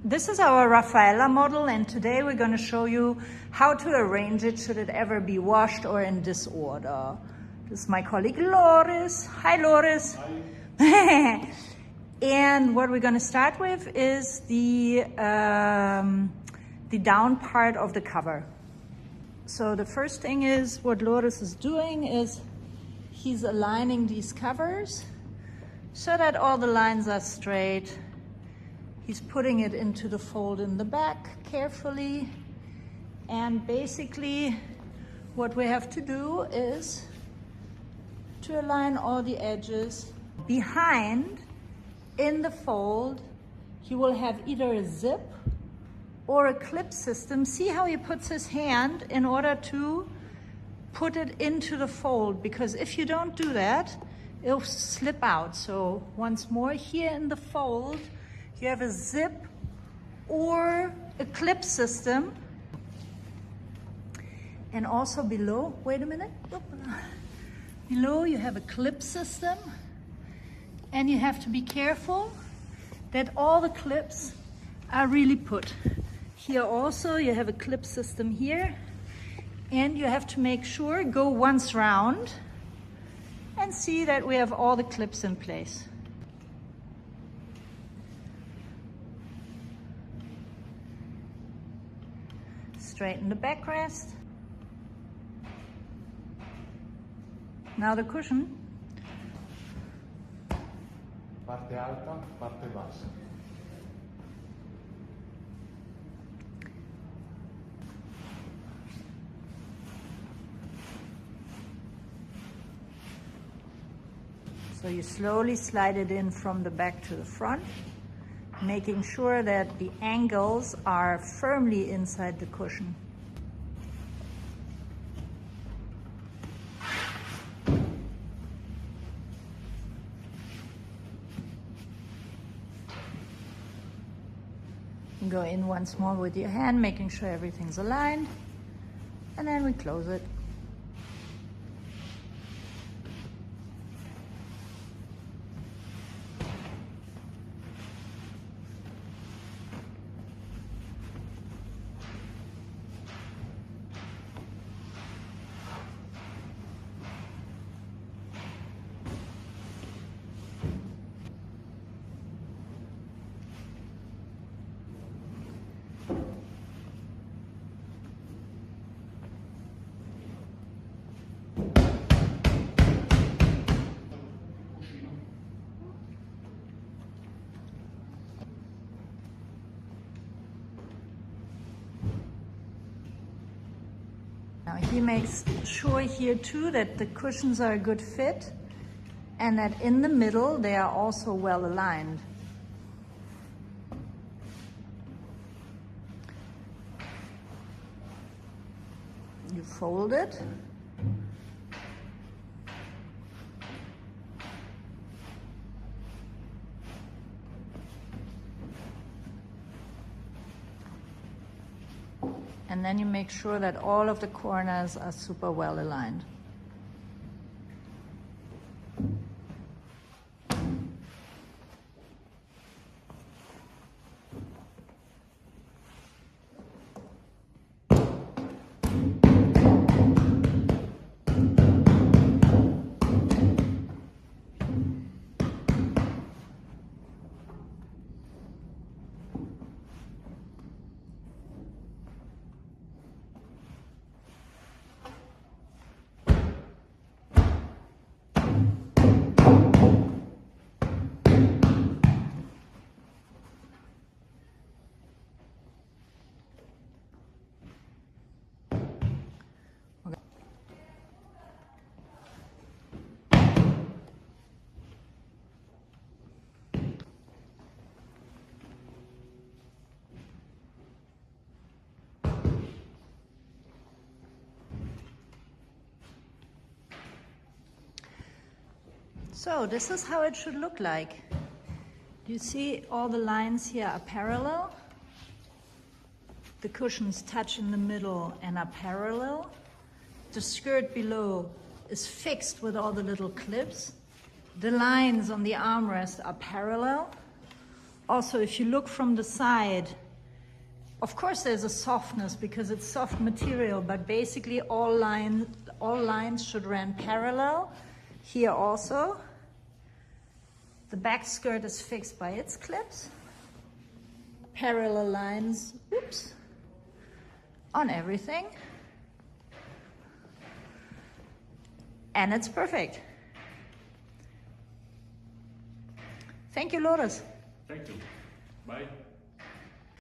This is our Rafaella model, and today we're going to show you how to arrange it should it ever be washed or in disorder. This is my colleague Loris. Hi, Loris. Hi. And what we're going to start with is the down part of the cover. So the first thing is what Loris is doing is he's aligning these covers so that all the lines are straight. He's putting it into the fold in the back carefully. And basically what we have to do is to align all the edges. Behind, in the fold, he will have either a zip or a clip system. See how he puts his hand in order to put it into the fold, because if you don't do that, it'll slip out. So once more, here in the fold, you have a zip or a clip system. And also below, wait a minute. Below you have a clip system, and you have to be careful that all the clips are really put. Here also you have a clip system here, and you have to make sure, go once round and see that we have all the clips in place. Straighten the backrest. Now the cushion. Parte alta, parte bassa. So you slowly slide it in from the back to the front, making sure that the angles are firmly inside the cushion. Go in once more with your hand, making sure everything's aligned, and then we close it. Now he makes sure here too that the cushions are a good fit and that in the middle they are also well aligned. You fold it. And then you make sure that all of the corners are super well aligned. So this is how it should look like. You see all the lines here are parallel. The cushions touch in the middle and are parallel. The skirt below is fixed with all the little clips. The lines on the armrest are parallel. Also, if you look from the side, of course there's a softness because it's soft material, but basically all lines should run parallel. Here also, the back skirt is fixed by its clips. Parallel lines, oops, on everything. And it's perfect. Thank you, Loris. Thank you. Bye.